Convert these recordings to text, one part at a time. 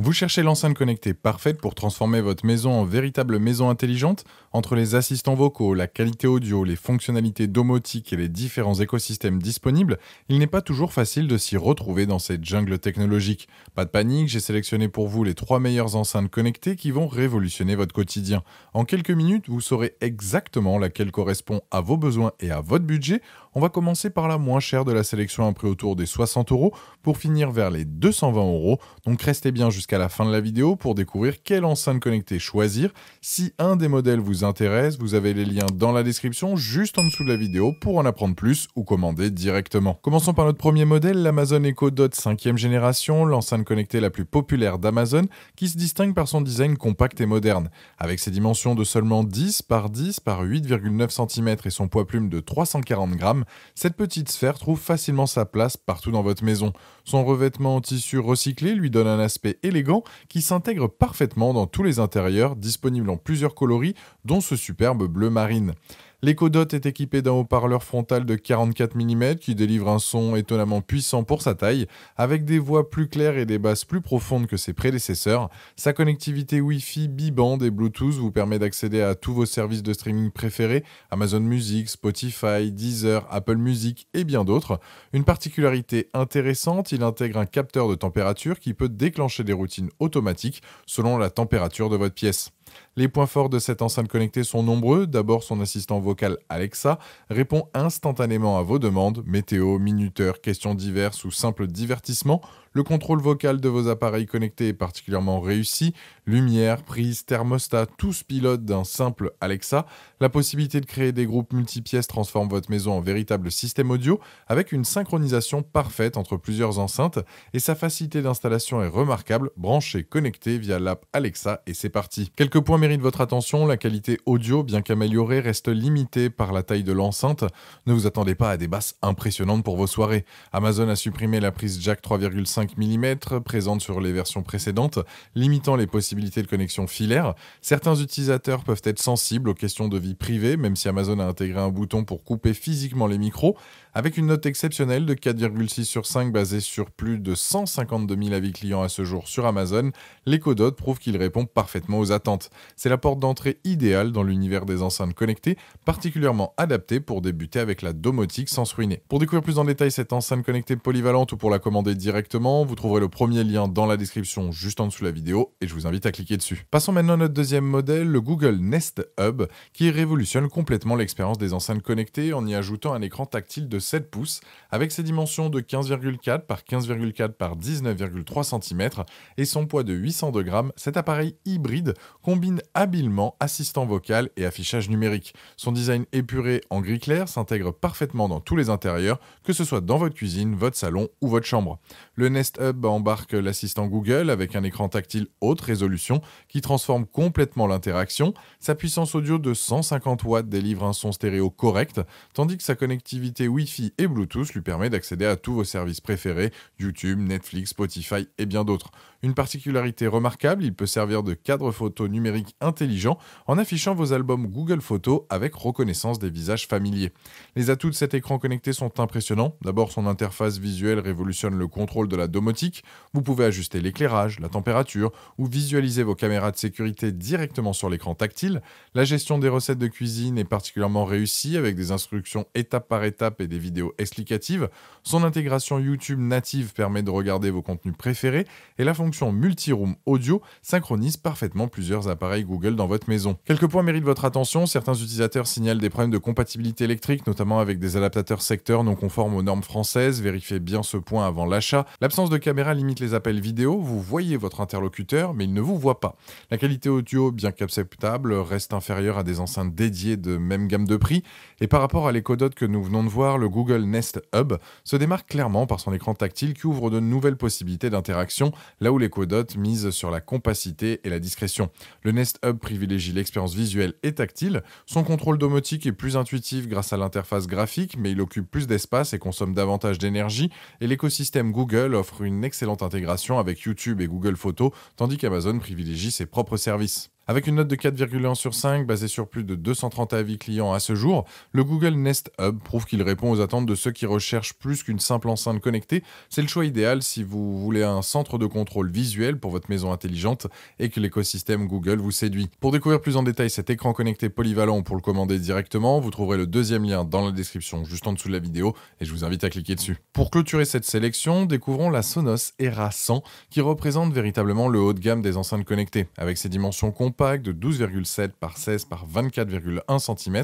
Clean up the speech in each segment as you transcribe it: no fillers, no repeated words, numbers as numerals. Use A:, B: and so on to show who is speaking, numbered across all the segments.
A: Vous cherchez l'enceinte connectée parfaite pour transformer votre maison en véritable maison intelligente? Entre les assistants vocaux, la qualité audio, les fonctionnalités domotique et les différents écosystèmes disponibles, il n'est pas toujours facile de s'y retrouver dans cette jungle technologique. Pas de panique, j'ai sélectionné pour vous les 3 meilleures enceintes connectées qui vont révolutionner votre quotidien. En quelques minutes, vous saurez exactement laquelle correspond à vos besoins et à votre budget. On va commencer par la moins chère de la sélection, un prix autour des 60 euros, pour finir vers les 220 euros. Donc restez bien jusqu'à la fin de la vidéo pour découvrir quelle enceinte connectée choisir. Si un des modèles vous intéresse, vous avez les liens dans la description juste en dessous de la vidéo pour en apprendre plus ou commander directement. Commençons par notre premier modèle, l'Amazon Echo Dot 5e génération, l'enceinte connectée la plus populaire d'Amazon, qui se distingue par son design compact et moderne. Avec ses dimensions de seulement 10 par 10 par 8,9 cm et son poids plume de 340 grammes, cette petite sphère trouve facilement sa place partout dans votre maison. Son revêtement en tissu recyclé lui donne un aspect élégant qui s'intègre parfaitement dans tous les intérieurs, disponible en plusieurs coloris, dont ce superbe bleu marine. L'Echo Dot est équipé d'un haut-parleur frontal de 44 mm qui délivre un son étonnamment puissant pour sa taille, avec des voix plus claires et des basses plus profondes que ses prédécesseurs. Sa connectivité Wi-Fi, bi-band et Bluetooth vous permet d'accéder à tous vos services de streaming préférés, Amazon Music, Spotify, Deezer, Apple Music et bien d'autres. Une particularité intéressante, il intègre un capteur de température qui peut déclencher des routines automatiques selon la température de votre pièce. Les points forts de cette enceinte connectée sont nombreux. D'abord, son assistant vocal Alexa répond instantanément à vos demandes, météo, minuteur, questions diverses ou simples divertissements. Le contrôle vocal de vos appareils connectés est particulièrement réussi. Lumière, prise, thermostat, tous pilotent d'un simple Alexa. La possibilité de créer des groupes multipièces transforme votre maison en véritable système audio avec une synchronisation parfaite entre plusieurs enceintes et sa facilité d'installation est remarquable. Branchez, connecté via l'app Alexa et c'est parti. Quelques points méritent votre attention. La qualité audio, bien qu'améliorée, reste limitée par la taille de l'enceinte. Ne vous attendez pas à des basses impressionnantes pour vos soirées. Amazon a supprimé la prise jack 3,5 mm présente sur les versions précédentes, limitant les possibilités de connexion filaire. Certains utilisateurs peuvent être sensibles aux questions de vie privée, même si Amazon a intégré un bouton pour couper physiquement les micros. Avec une note exceptionnelle de 4,6 sur 5 basée sur plus de 152 000 avis clients à ce jour sur Amazon, l'Echo Dot prouve qu'il répond parfaitement aux attentes. C'est la porte d'entrée idéale dans l'univers des enceintes connectées, particulièrement adaptée pour débuter avec la domotique sans se ruiner. Pour découvrir plus en détail cette enceinte connectée polyvalente ou pour la commander directement, vous trouverez le premier lien dans la description juste en dessous de la vidéo et je vous invite à cliquer dessus. Passons maintenant à notre deuxième modèle, le Google Nest Hub, qui révolutionne complètement l'expérience des enceintes connectées en y ajoutant un écran tactile de 7 pouces avec ses dimensions de 15,4 par 15,4 par 19,3 cm et son poids de 802 grammes. Cet appareil hybride combine habilement assistant vocal et affichage numérique. Son design épuré en gris clair s'intègre parfaitement dans tous les intérieurs, que ce soit dans votre cuisine, votre salon ou votre chambre. Le Nest Hub embarque l'assistant Google avec un écran tactile haute résolution qui transforme complètement l'interaction. Sa puissance audio de 150 watts délivre un son stéréo correct, tandis que sa connectivité Wi-Fi et Bluetooth lui permet d'accéder à tous vos services préférés, YouTube, Netflix, Spotify et bien d'autres. Une particularité remarquable, il peut servir de cadre photo numérique intelligent en affichant vos albums Google Photos avec reconnaissance des visages familiers. Les atouts de cet écran connecté sont impressionnants. D'abord, son interface visuelle révolutionne le contrôle de la domotique. Vous pouvez ajuster l'éclairage, la température ou visualiser vos caméras de sécurité directement sur l'écran tactile. La gestion des recettes de cuisine est particulièrement réussie avec des instructions étape par étape et des vidéos explicatives. Son intégration YouTube native permet de regarder vos contenus préférés et la fonction multi-room audio synchronise parfaitement plusieurs appareils Google dans votre maison. Quelques points méritent votre attention. Certains utilisateurs signalent des problèmes de compatibilité électrique, notamment avec des adaptateurs secteurs non conformes aux normes françaises. Vérifiez bien ce point avant l'achat. L'absence de caméra limite les appels vidéo. Vous voyez votre interlocuteur, mais il ne vous voit pas. La qualité audio, bien qu'acceptable, reste inférieure à des enceintes dédiées de même gamme de prix. Et par rapport à l'Echo Dot que nous venons de voir, le Google Nest Hub se démarque clairement par son écran tactile qui ouvre de nouvelles possibilités d'interaction, là où l'Echo Dot mise sur la compacité et la discrétion. Le Nest Hub privilégie l'expérience visuelle et tactile. Son contrôle domotique est plus intuitif grâce à l'interface graphique, mais il occupe plus d'espace et consomme davantage d'énergie. Et l'écosystème Google offre une excellente intégration avec YouTube et Google Photos, tandis qu'Amazon privilégie ses propres services. Avec une note de 4,1 sur 5 basée sur plus de 230 avis clients à ce jour, le Google Nest Hub prouve qu'il répond aux attentes de ceux qui recherchent plus qu'une simple enceinte connectée. C'est le choix idéal si vous voulez un centre de contrôle visuel pour votre maison intelligente et que l'écosystème Google vous séduit. Pour découvrir plus en détail cet écran connecté polyvalent ou pour le commander directement, vous trouverez le deuxième lien dans la description juste en dessous de la vidéo et je vous invite à cliquer dessus. Pour clôturer cette sélection, découvrons la Sonos Era 100 qui représente véritablement le haut de gamme des enceintes connectées. Avec ses dimensions compactes de 12,7 par 16 par 24,1 cm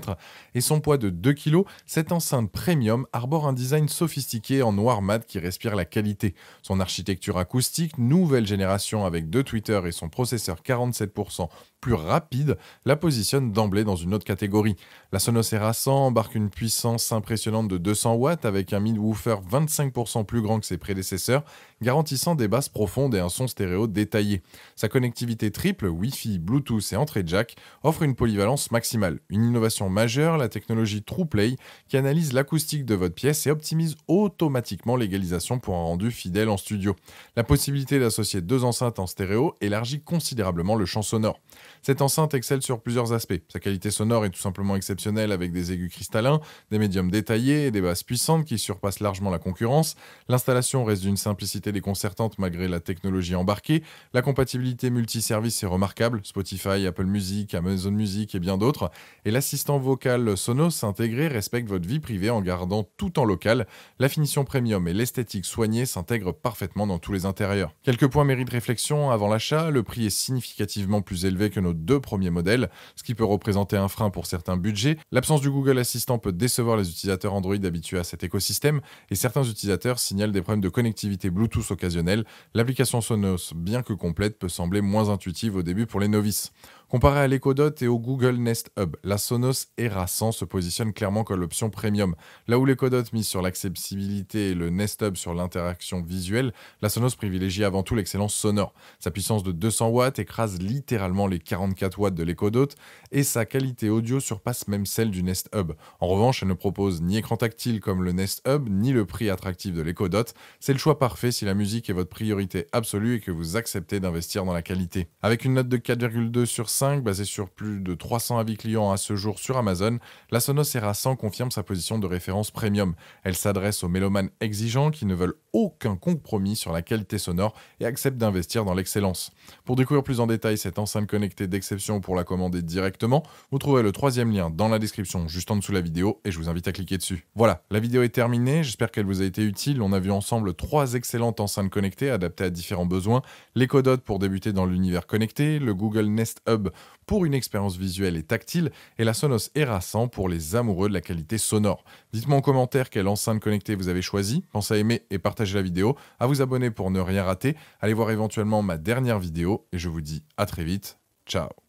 A: et son poids de 2 kg, cette enceinte premium arbore un design sophistiqué en noir mat qui respire la qualité. Son architecture acoustique, nouvelle génération avec 2 tweeters et son processeur 47% plus rapide, la positionne d'emblée dans une autre catégorie. La Sonos Era 100 embarque une puissance impressionnante de 200 watts avec un mid-woofer 25% plus grand que ses prédécesseurs, garantissant des basses profondes et un son stéréo détaillé. Sa connectivité triple, Wi-Fi, Bluetooth et entrée jack, offre une polyvalence maximale. Une innovation majeure, la technologie TruePlay, qui analyse l'acoustique de votre pièce et optimise automatiquement l'égalisation pour un rendu fidèle en studio. La possibilité d'associer 2 enceintes en stéréo élargit considérablement le champ sonore. Cette enceinte excelle sur plusieurs aspects. Sa qualité sonore est tout simplement exceptionnelle avec des aigus cristallins, des médiums détaillés et des basses puissantes qui surpassent largement la concurrence. L'installation reste d'une simplicité déconcertante malgré la technologie embarquée. La compatibilité multiservice est remarquable, Spotify, Apple Music, Amazon Music et bien d'autres. Et l'assistant vocal Sonos intégré respecte votre vie privée en gardant tout en local. La finition premium et l'esthétique soignée s'intègrent parfaitement dans tous les intérieurs. Quelques points méritent réflexion avant l'achat. Le prix est significativement plus élevé que nos 2 premiers modèles, ce qui peut représenter un frein pour certains budgets. L'absence du Google Assistant peut décevoir les utilisateurs Android habitués à cet écosystème et certains utilisateurs signalent des problèmes de connectivité Bluetooth occasionnels. L'application Sonos, bien que complète, peut sembler moins intuitive au début pour les novices. Comparé à l'Echo Dot et au Google Nest Hub, la Sonos Era 100 se positionne clairement comme l'option premium. Là où l'Echo Dot mise sur l'accessibilité et le Nest Hub sur l'interaction visuelle, la Sonos privilégie avant tout l'excellence sonore. Sa puissance de 200 watts écrase littéralement les 44 watts de l'Echo Dot et sa qualité audio surpasse même celle du Nest Hub. En revanche, elle ne propose ni écran tactile comme le Nest Hub, ni le prix attractif de l'Echo Dot. C'est le choix parfait si la musique est votre priorité absolue et que vous acceptez d'investir dans la qualité. Avec une note de 4,2 sur 5, basée sur plus de 300 avis clients à ce jour sur Amazon, la Sonos Era 100 confirme sa position de référence premium. Elle s'adresse aux mélomanes exigeants qui ne veulent aucun compromis sur la qualité sonore et acceptent d'investir dans l'excellence. Pour découvrir plus en détail cette enceinte connectée d'exception pour la commander directement, vous trouverez le 3e lien dans la description juste en dessous de la vidéo et je vous invite à cliquer dessus. Voilà, la vidéo est terminée, j'espère qu'elle vous a été utile. On a vu ensemble 3 excellentes enceintes connectées adaptées à différents besoins, l'Echo Dot pour débuter dans l'univers connecté, le Google Nest Hub pour une expérience visuelle et tactile et la Sonos Era 100 pour les amoureux de la qualité sonore. Dites-moi en commentaire quelle enceinte connectée vous avez choisi, pensez à aimer et partager la vidéo, à vous abonner pour ne rien rater, allez voir éventuellement ma dernière vidéo et je vous dis à très vite, ciao.